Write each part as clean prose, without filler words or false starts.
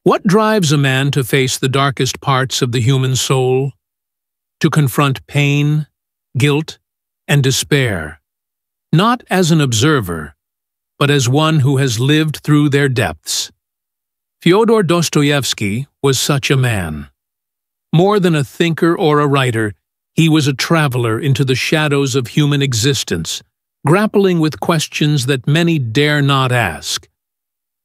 What drives a man to face the darkest parts of the human soul? To confront pain, guilt, and despair, not as an observer, but as one who has lived through their depths. Fyodor Dostoevsky was such a man. More than a thinker or a writer, he was a traveler into the shadows of human existence, grappling with questions that many dare not ask.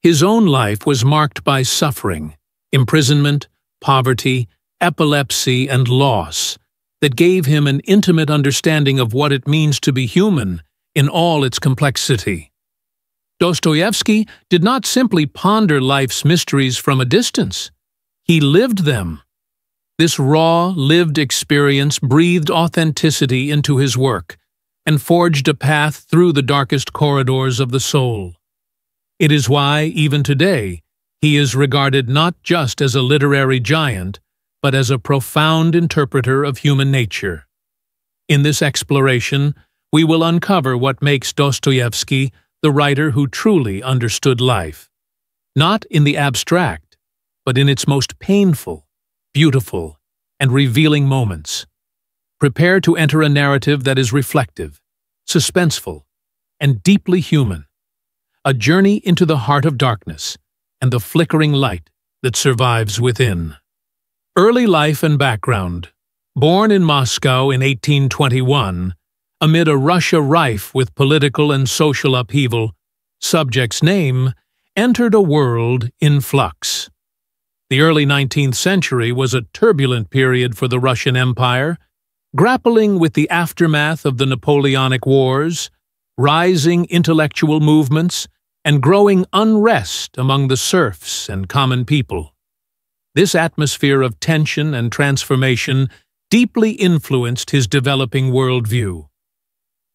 His own life was marked by suffering, imprisonment, poverty, epilepsy, and loss that gave him an intimate understanding of what it means to be human in all its complexity. Dostoevsky did not simply ponder life's mysteries from a distance. He lived them. This raw, lived experience breathed authenticity into his work and forged a path through the darkest corridors of the soul. It is why, even today, he is regarded not just as a literary giant, but as a profound interpreter of human nature. In this exploration, we will uncover what makes Dostoevsky the writer who truly understood life, not in the abstract, but in its most painful, beautiful, and revealing moments. Prepare to enter a narrative that is reflective, suspenseful, and deeply human. A journey into the heart of darkness and the flickering light that survives within. Early life and background. Born in Moscow in 1821, amid a Russia rife with political and social upheaval, subject's name entered a world in flux. The early 19th century was a turbulent period for the Russian Empire, grappling with the aftermath of the Napoleonic Wars, rising intellectual movements, and growing unrest among the serfs and common people. This atmosphere of tension and transformation deeply influenced his developing worldview.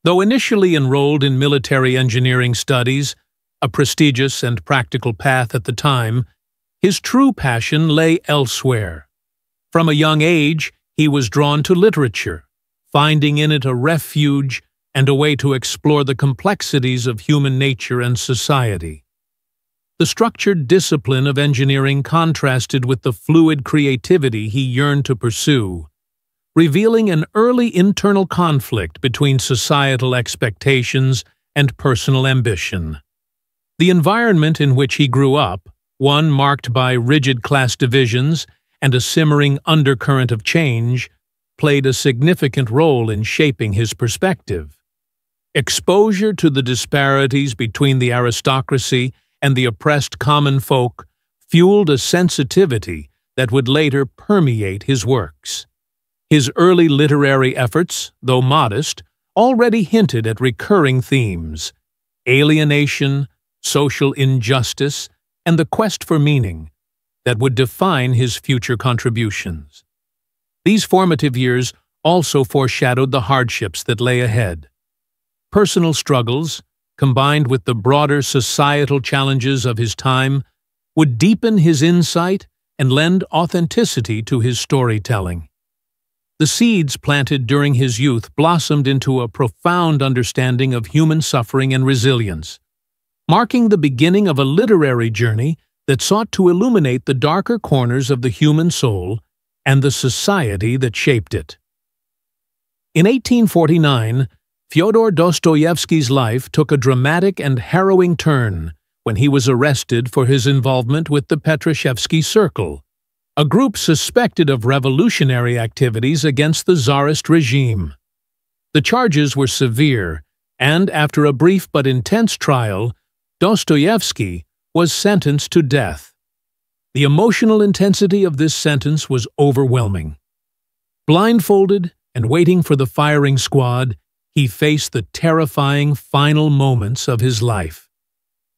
Though initially enrolled in military engineering studies, a prestigious and practical path at the time, his true passion lay elsewhere. From a young age, he was drawn to literature, finding in it a refuge and a way to explore the complexities of human nature and society. The structured discipline of engineering contrasted with the fluid creativity he yearned to pursue, revealing an early internal conflict between societal expectations and personal ambition. The environment in which he grew up, one marked by rigid class divisions and a simmering undercurrent of change, played a significant role in shaping his perspective. Exposure to the disparities between the aristocracy and the oppressed common folk fueled a sensitivity that would later permeate his works. His early literary efforts, though modest, already hinted at recurring themes: alienation, social injustice, and the quest for meaning that would define his future contributions. These formative years also foreshadowed the hardships that lay ahead. Personal struggles, combined with the broader societal challenges of his time, would deepen his insight and lend authenticity to his storytelling. The seeds planted during his youth blossomed into a profound understanding of human suffering and resilience, marking the beginning of a literary journey that sought to illuminate the darker corners of the human soul and the society that shaped it. In 1849, Fyodor Dostoevsky's life took a dramatic and harrowing turn when he was arrested for his involvement with the Petrashevsky Circle, a group suspected of revolutionary activities against the Tsarist regime. The charges were severe, and after a brief but intense trial, Dostoevsky was sentenced to death. The emotional intensity of this sentence was overwhelming. Blindfolded and waiting for the firing squad, he faced the terrifying final moments of his life.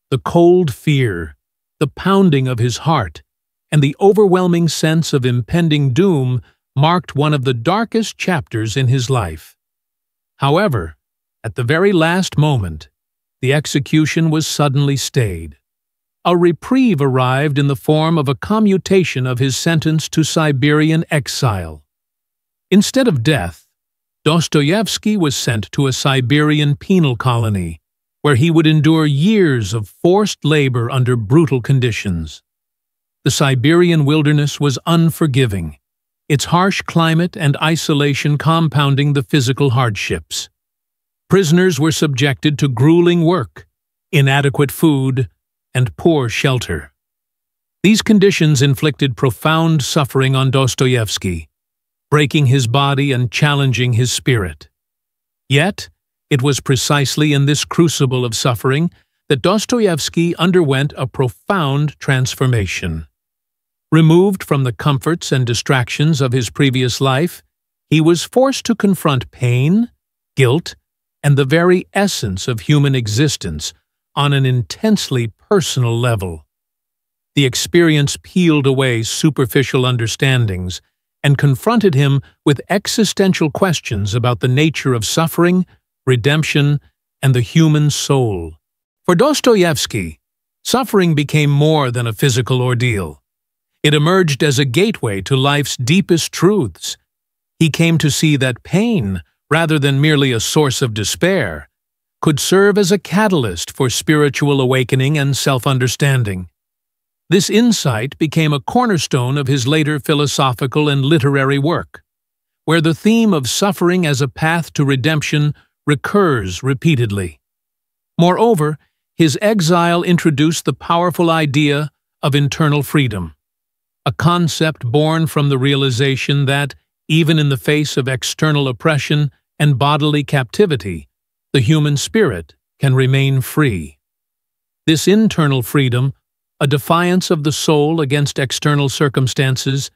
The cold fear, the pounding of his heart, and the overwhelming sense of impending doom marked one of the darkest chapters in his life. However, at the very last moment, the execution was suddenly stayed. A reprieve arrived in the form of a commutation of his sentence to Siberian exile. Instead of death, Dostoevsky was sent to a Siberian penal colony, where he would endure years of forced labor under brutal conditions. The Siberian wilderness was unforgiving, its harsh climate and isolation compounding the physical hardships. Prisoners were subjected to grueling work, inadequate food, and poor shelter. These conditions inflicted profound suffering on Dostoevsky, breaking his body and challenging his spirit. Yet, it was precisely in this crucible of suffering that Dostoevsky underwent a profound transformation. Removed from the comforts and distractions of his previous life, he was forced to confront pain, guilt, and the very essence of human existence on an intensely personal level. The experience peeled away superficial understandings and confronted him with existential questions about the nature of suffering, redemption, and the human soul. For Dostoevsky, suffering became more than a physical ordeal. It emerged as a gateway to life's deepest truths. He came to see that pain, rather than merely a source of despair, could serve as a catalyst for spiritual awakening and self-understanding. This insight became a cornerstone of his later philosophical and literary work, where the theme of suffering as a path to redemption recurs repeatedly. Moreover, his exile introduced the powerful idea of internal freedom, a concept born from the realization that, even in the face of external oppression and bodily captivity, the human spirit can remain free. This internal freedom, a defiance of the soul against external circumstances,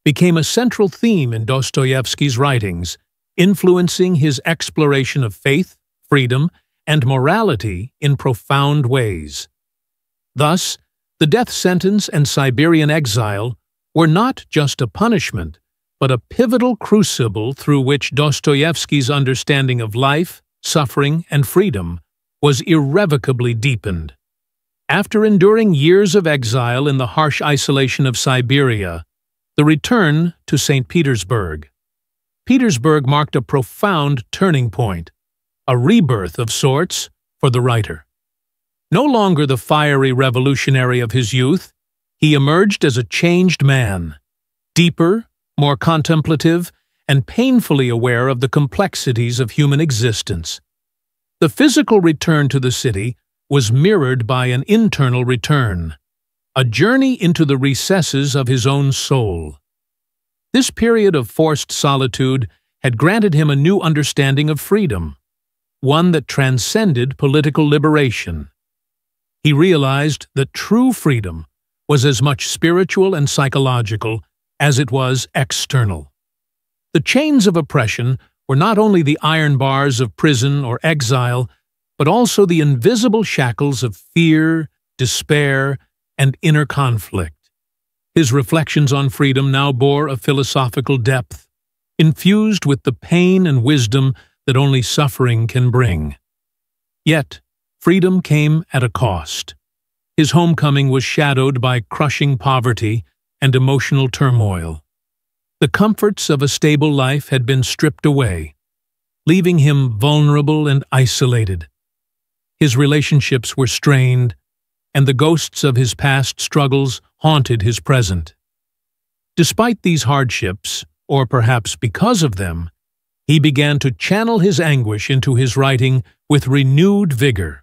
became a central theme in Dostoevsky's writings, influencing his exploration of faith, freedom, and morality in profound ways. Thus, the death sentence and Siberian exile were not just a punishment, but a pivotal crucible through which Dostoevsky's understanding of life, suffering, and freedom was irrevocably deepened. After enduring years of exile in the harsh isolation of Siberia, the return to St. Petersburg. Petersburg marked a profound turning point, a rebirth of sorts for the writer. No longer the fiery revolutionary of his youth, he emerged as a changed man, deeper, more contemplative, and painfully aware of the complexities of human existence. The physical return to the city was mirrored by an internal return, a journey into the recesses of his own soul. This period of forced solitude had granted him a new understanding of freedom, one that transcended political liberation. He realized that true freedom was as much spiritual and psychological as it was external. The chains of oppression were not only the iron bars of prison or exile, but also the invisible shackles of fear, despair, and inner conflict. His reflections on freedom now bore a philosophical depth, infused with the pain and wisdom that only suffering can bring. Yet, freedom came at a cost. His homecoming was shadowed by crushing poverty and emotional turmoil. The comforts of a stable life had been stripped away, leaving him vulnerable and isolated. His relationships were strained, and the ghosts of his past struggles haunted his present. Despite these hardships, or perhaps because of them, he began to channel his anguish into his writing with renewed vigor.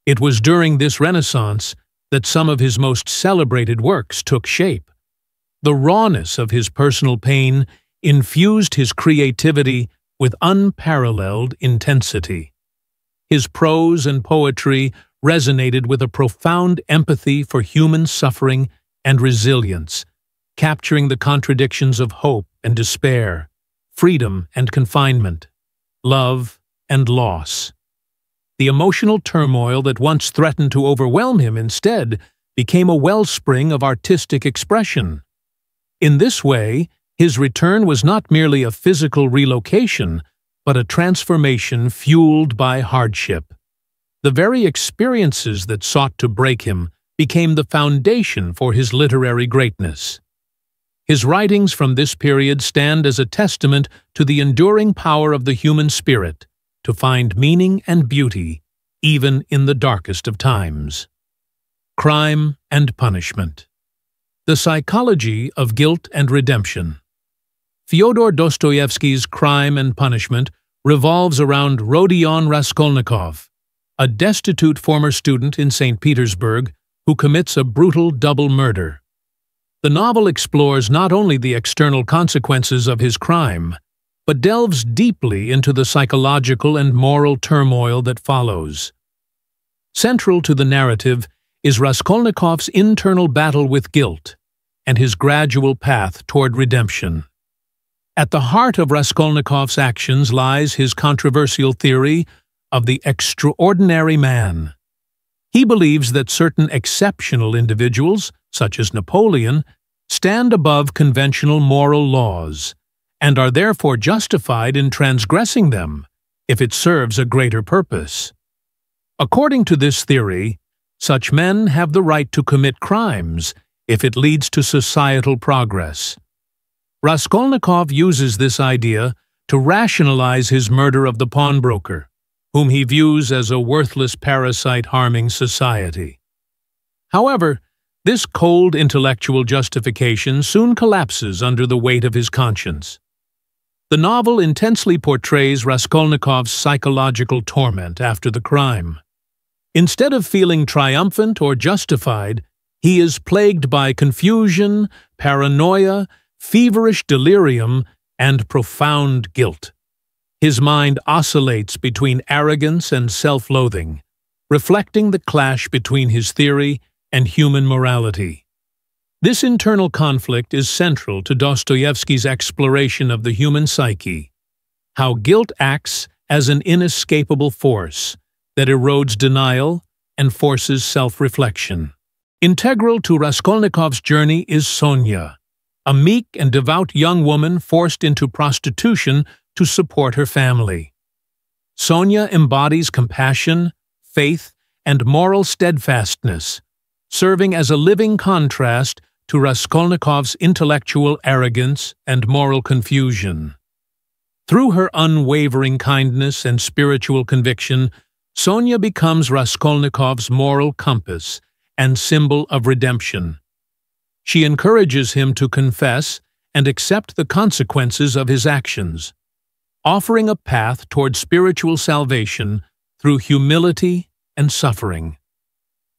It was during this renaissance that some of his most celebrated works took shape. The rawness of his personal pain infused his creativity with unparalleled intensity. His prose and poetry resonated with a profound empathy for human suffering and resilience, capturing the contradictions of hope and despair, freedom and confinement, love and loss. The emotional turmoil that once threatened to overwhelm him instead became a wellspring of artistic expression. In this way, his return was not merely a physical relocation, but a transformation fueled by hardship. The very experiences that sought to break him became the foundation for his literary greatness. His writings from this period stand as a testament to the enduring power of the human spirit to find meaning and beauty even in the darkest of times. Crime and punishment. The Psychology of Guilt and Redemption. Fyodor Dostoevsky's Crime and Punishment revolves around Rodion Raskolnikov, a destitute former student in St. Petersburg who commits a brutal double murder. The novel explores not only the external consequences of his crime, but delves deeply into the psychological and moral turmoil that follows. Central to the narrative is Raskolnikov's internal battle with guilt and his gradual path toward redemption. At the heart of Raskolnikov's actions lies his controversial theory of the extraordinary man. He believes that certain exceptional individuals, such as Napoleon, stand above conventional moral laws and are therefore justified in transgressing them if it serves a greater purpose. According to this theory, such men have the right to commit crimes if it leads to societal progress. Raskolnikov uses this idea to rationalize his murder of the pawnbroker, whom he views as a worthless parasite harming society. However, this cold intellectual justification soon collapses under the weight of his conscience. The novel intensely portrays Raskolnikov's psychological torment after the crime. Instead of feeling triumphant or justified, he is plagued by confusion, paranoia, feverish delirium, and profound guilt. His mind oscillates between arrogance and self-loathing, reflecting the clash between his theory and human morality. This internal conflict is central to Dostoevsky's exploration of the human psyche, how guilt acts as an inescapable force that erodes denial and forces self-reflection. Integral to Raskolnikov's journey is Sonia, a meek and devout young woman forced into prostitution to support her family. Sonia embodies compassion, faith, and moral steadfastness, serving as a living contrast to Raskolnikov's intellectual arrogance and moral confusion. Through her unwavering kindness and spiritual conviction, Sonia becomes Raskolnikov's moral compass and symbol of redemption. She encourages him to confess and accept the consequences of his actions, offering a path toward spiritual salvation through humility and suffering.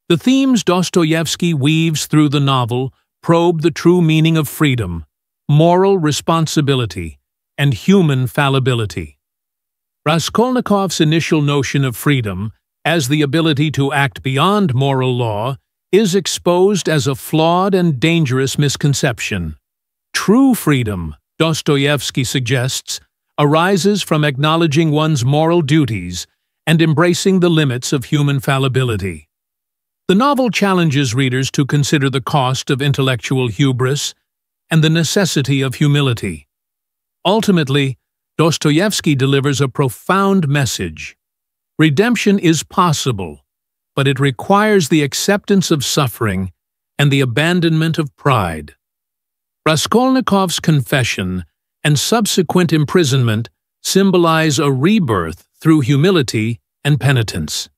The themes Dostoevsky weaves through the novel probe the true meaning of freedom, moral responsibility, and human fallibility. Raskolnikov's initial notion of freedom, as the ability to act beyond moral law, is exposed as a flawed and dangerous misconception. True freedom, Dostoevsky suggests, arises from acknowledging one's moral duties and embracing the limits of human fallibility. The novel challenges readers to consider the cost of intellectual hubris and the necessity of humility. Ultimately, Dostoevsky delivers a profound message. Redemption is possible, but it requires the acceptance of suffering and the abandonment of pride. Raskolnikov's confession and subsequent imprisonment symbolize a rebirth through humility and penitence.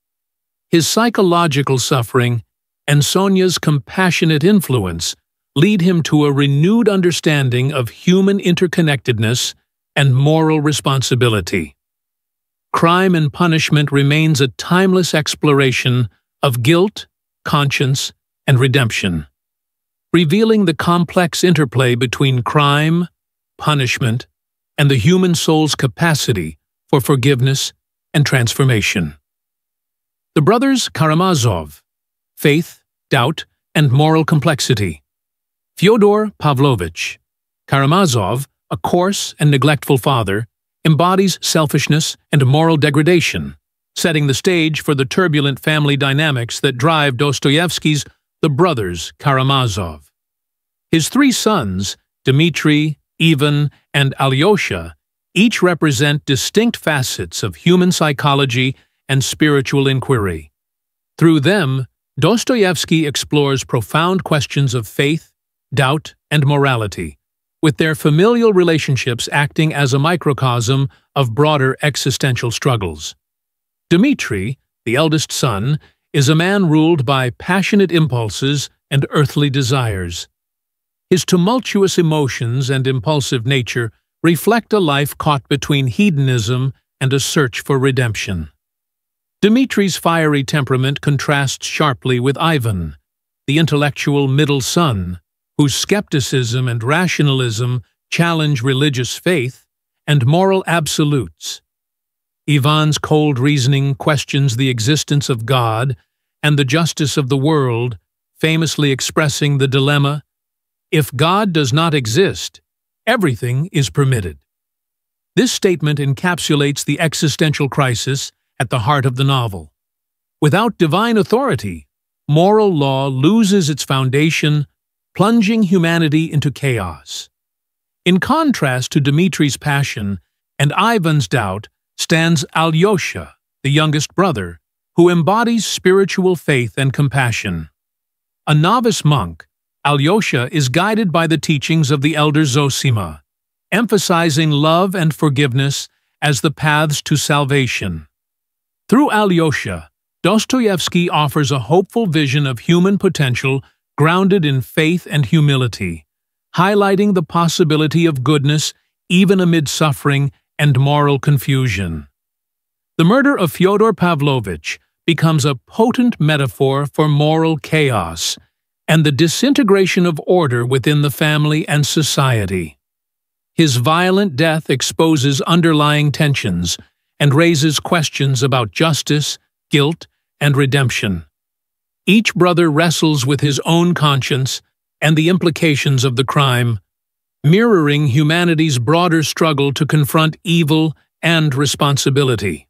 His psychological suffering and Sonia's compassionate influence lead him to a renewed understanding of human interconnectedness and moral responsibility. Crime and Punishment remains a timeless exploration of guilt, conscience, and redemption, revealing the complex interplay between crime, punishment, and the human soul's capacity for forgiveness and transformation. The Brothers Karamazov, Faith, Doubt, and Moral Complexity. Fyodor Pavlovich Karamazov, a coarse and neglectful father, embodies selfishness and moral degradation, setting the stage for the turbulent family dynamics that drive Dostoevsky's The Brothers Karamazov. His three sons, Dmitri, Ivan, and Alyosha, each represent distinct facets of human psychology and spiritual inquiry. Through them, Dostoevsky explores profound questions of faith, doubt, and morality, with their familial relationships acting as a microcosm of broader existential struggles. Dmitri, the eldest son, is a man ruled by passionate impulses and earthly desires. His tumultuous emotions and impulsive nature reflect a life caught between hedonism and a search for redemption. Dmitri's fiery temperament contrasts sharply with Ivan, the intellectual middle son, whose skepticism and rationalism challenge religious faith and moral absolutes. Ivan's cold reasoning questions the existence of God and the justice of the world, famously expressing the dilemma, "If God does not exist, everything is permitted." This statement encapsulates the existential crisis at the heart of the novel. Without divine authority, moral law loses its foundation, plunging humanity into chaos. In contrast to Dmitri's passion and Ivan's doubt stands Alyosha, the youngest brother, who embodies spiritual faith and compassion. A novice monk, Alyosha is guided by the teachings of the elder Zosima, emphasizing love and forgiveness as the paths to salvation. Through Alyosha, Dostoevsky offers a hopeful vision of human potential grounded in faith and humility, highlighting the possibility of goodness even amid suffering and moral confusion. The murder of Fyodor Pavlovich becomes a potent metaphor for moral chaos and the disintegration of order within the family and society. His violent death exposes underlying tensions and raises questions about justice, guilt, and redemption. Each brother wrestles with his own conscience and the implications of the crime, mirroring humanity's broader struggle to confront evil and responsibility.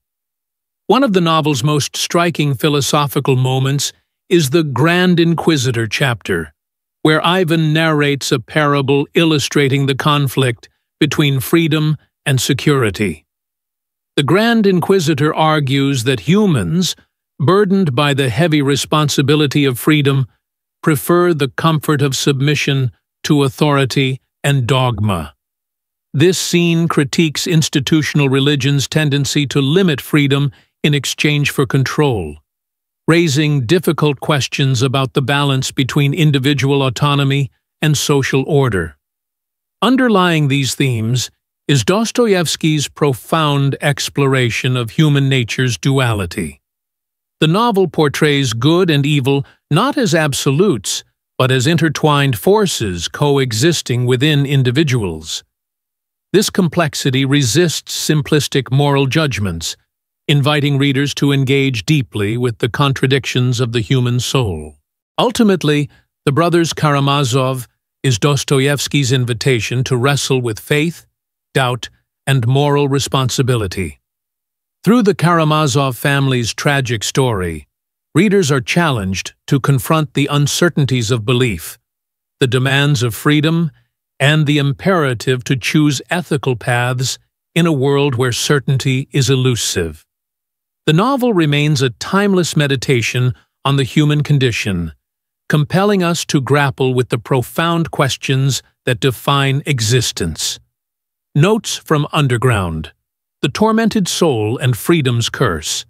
One of the novel's most striking philosophical moments is the Grand Inquisitor chapter, where Ivan narrates a parable illustrating the conflict between freedom and security. The Grand Inquisitor argues that humans, burdened by the heavy responsibility of freedom, prefer the comfort of submission to authority and dogma. This scene critiques institutional religion's tendency to limit freedom in exchange for control, raising difficult questions about the balance between individual autonomy and social order. Underlying these themes is Dostoevsky's profound exploration of human nature's duality. The novel portrays good and evil not as absolutes, but as intertwined forces coexisting within individuals. This complexity resists simplistic moral judgments, inviting readers to engage deeply with the contradictions of the human soul. Ultimately, The Brothers Karamazov is Dostoevsky's invitation to wrestle with faith, doubt, and moral responsibility. Through the Karamazov family's tragic story, readers are challenged to confront the uncertainties of belief, the demands of freedom, and the imperative to choose ethical paths in a world where certainty is elusive. The novel remains a timeless meditation on the human condition, compelling us to grapple with the profound questions that define existence. Notes from Underground: The Tormented Soul and Freedom's Curse.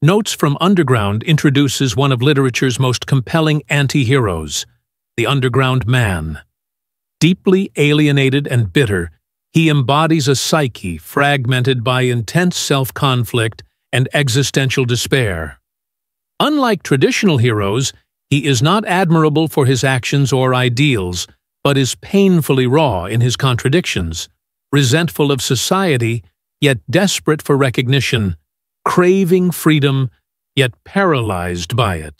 Notes from Underground introduces one of literature's most compelling anti-heroes, the underground man. Deeply alienated and bitter, he embodies a psyche fragmented by intense self-conflict and existential despair. Unlike traditional heroes, he is not admirable for his actions or ideals, but is painfully raw in his contradictions, resentful of society, yet desperate for recognition, craving freedom, yet paralyzed by it.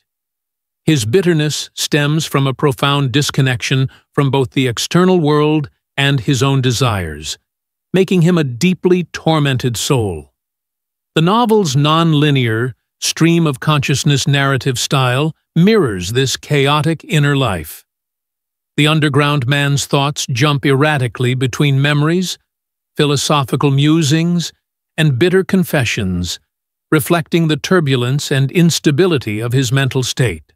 His bitterness stems from a profound disconnection from both the external world and his own desires, making him a deeply tormented soul. The novel's non-linear, stream-of-consciousness narrative style mirrors this chaotic inner life. The underground man's thoughts jump erratically between memories, philosophical musings, and bitter confessions, reflecting the turbulence and instability of his mental state.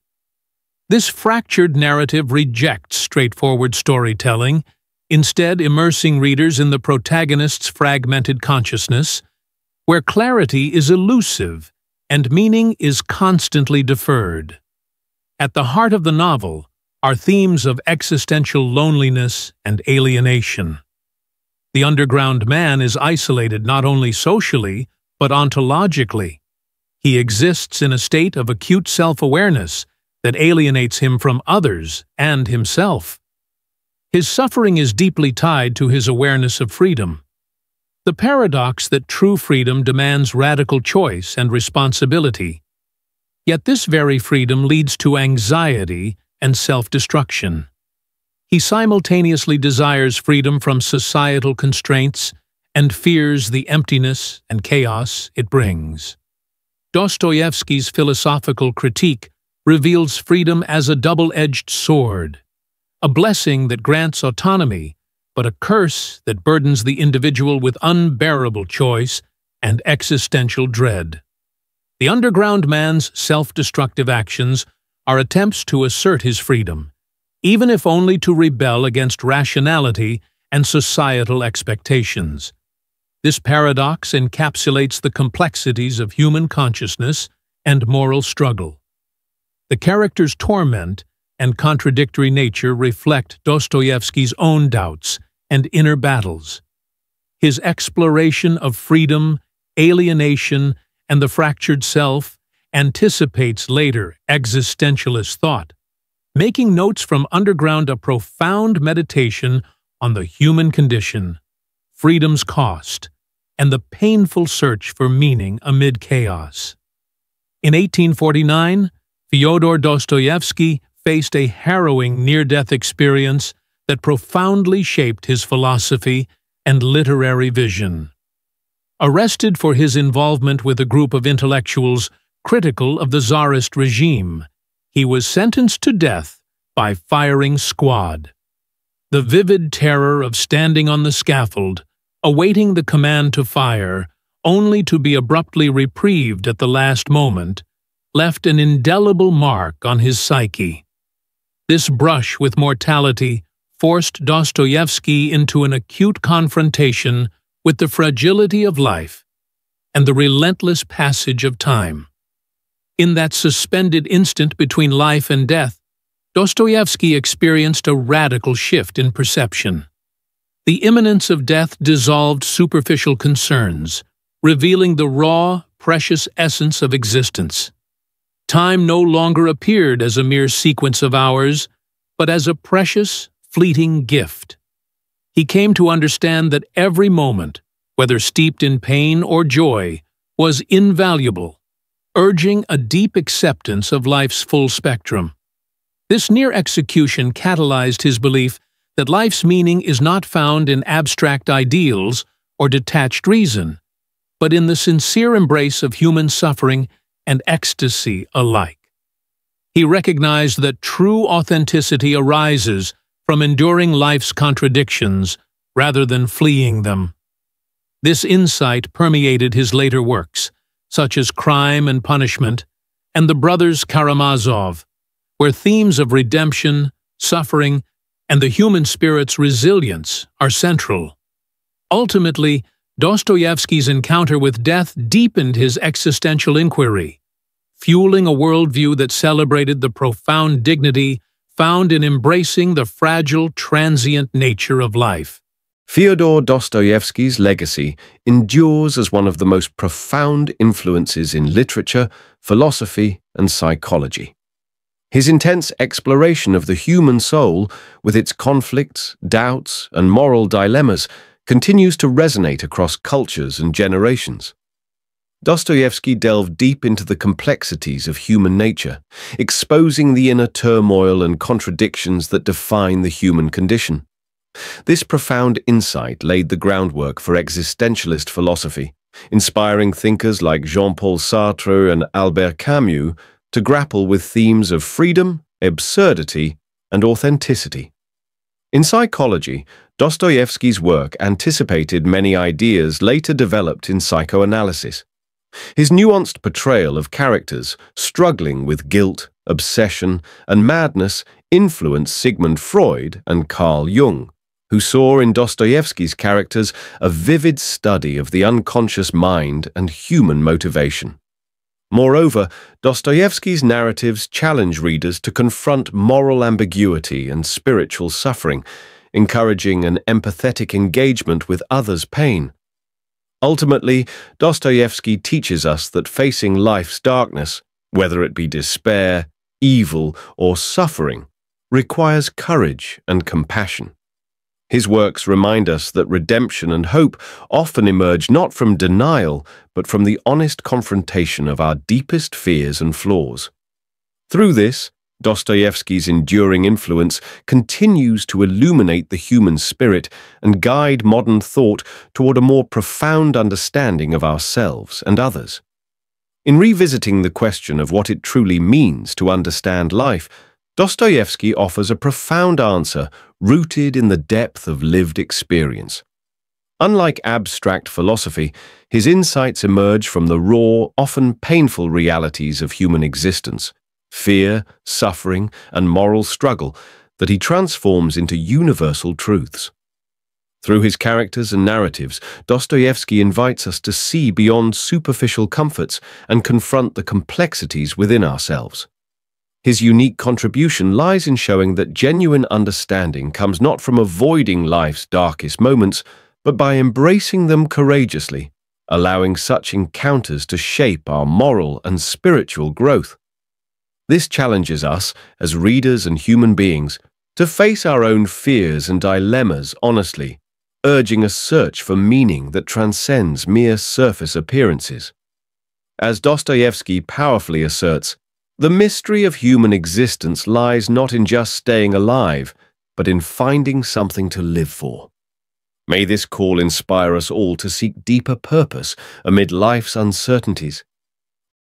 This fractured narrative rejects straightforward storytelling, instead immersing readers in the protagonist's fragmented consciousness, where clarity is elusive and meaning is constantly deferred. At the heart of the novel are themes of existential loneliness and alienation. The underground man is isolated not only socially, but ontologically. He exists in a state of acute self-awareness that alienates him from others and himself. His suffering is deeply tied to his awareness of freedom. The paradox that true freedom demands radical choice and responsibility. Yet this very freedom leads to anxiety and self-destruction. He simultaneously desires freedom from societal constraints and fears the emptiness and chaos it brings. Dostoevsky's philosophical critique reveals freedom as a double-edged sword, a blessing that grants autonomy, but a curse that burdens the individual with unbearable choice and existential dread. The underground man's self-destructive actions are attempts to assert his freedom, even if only to rebel against rationality and societal expectations. This paradox encapsulates the complexities of human consciousness and moral struggle. The character's torment and contradictory nature reflect Dostoevsky's own doubts and inner battles. His exploration of freedom, alienation, and the fractured self anticipates later existentialist thought, making Notes from Underground a profound meditation on the human condition, freedom's cost, and the painful search for meaning amid chaos. In 1849, Fyodor Dostoevsky faced a harrowing near-death experience that profoundly shaped his philosophy and literary vision. Arrested for his involvement with a group of intellectuals critical of the Tsarist regime, he was sentenced to death by firing squad. The vivid terror of standing on the scaffold, awaiting the command to fire, only to be abruptly reprieved at the last moment, left an indelible mark on his psyche. This brush with mortality forced Dostoevsky into an acute confrontation with the fragility of life and the relentless passage of time. In that suspended instant between life and death, Dostoevsky experienced a radical shift in perception. The imminence of death dissolved superficial concerns, revealing the raw, precious essence of existence. Time no longer appeared as a mere sequence of hours, but as a precious, fleeting gift. He came to understand that every moment, whether steeped in pain or joy, was invaluable, urging a deep acceptance of life's full spectrum. This near execution catalyzed his belief that life's meaning is not found in abstract ideals or detached reason, but in the sincere embrace of human suffering and ecstasy alike. He recognized that true authenticity arises from enduring life's contradictions rather than fleeing them. This insight permeated his later works, such as Crime and Punishment and the Brothers Karamazov, where themes of redemption, suffering, and the human spirit's resilience are central. Ultimately, Dostoevsky's encounter with death deepened his existential inquiry, fueling a worldview that celebrated the profound dignity found in embracing the fragile, transient nature of life. Fyodor Dostoevsky's legacy endures as one of the most profound influences in literature, philosophy, and psychology. His intense exploration of the human soul, with its conflicts, doubts, and moral dilemmas, continues to resonate across cultures and generations. Dostoevsky delved deep into the complexities of human nature, exposing the inner turmoil and contradictions that define the human condition. This profound insight laid the groundwork for existentialist philosophy, inspiring thinkers like Jean-Paul Sartre and Albert Camus to grapple with themes of freedom, absurdity, and authenticity. In psychology, Dostoevsky's work anticipated many ideas later developed in psychoanalysis. His nuanced portrayal of characters struggling with guilt, obsession, and madness influenced Sigmund Freud and Carl Jung, who saw in Dostoevsky's characters a vivid study of the unconscious mind and human motivation. Moreover, Dostoevsky's narratives challenge readers to confront moral ambiguity and spiritual suffering, encouraging an empathetic engagement with others' pain. Ultimately, Dostoevsky teaches us that facing life's darkness, whether it be despair, evil, or suffering, requires courage and compassion. His works remind us that redemption and hope often emerge not from denial, but from the honest confrontation of our deepest fears and flaws. Through this, Dostoevsky's enduring influence continues to illuminate the human spirit and guide modern thought toward a more profound understanding of ourselves and others. In revisiting the question of what it truly means to understand life, Dostoevsky offers a profound answer rooted in the depth of lived experience. Unlike abstract philosophy, his insights emerge from the raw, often painful realities of human existence, fear, suffering, and moral struggle that he transforms into universal truths. Through his characters and narratives, Dostoevsky invites us to see beyond superficial comforts and confront the complexities within ourselves. His unique contribution lies in showing that genuine understanding comes not from avoiding life's darkest moments, but by embracing them courageously, allowing such encounters to shape our moral and spiritual growth. This challenges us, as readers and human beings, to face our own fears and dilemmas honestly, urging a search for meaning that transcends mere surface appearances. As Dostoevsky powerfully asserts, the mystery of human existence lies not in just staying alive, but in finding something to live for. May this call inspire us all to seek deeper purpose amid life's uncertainties,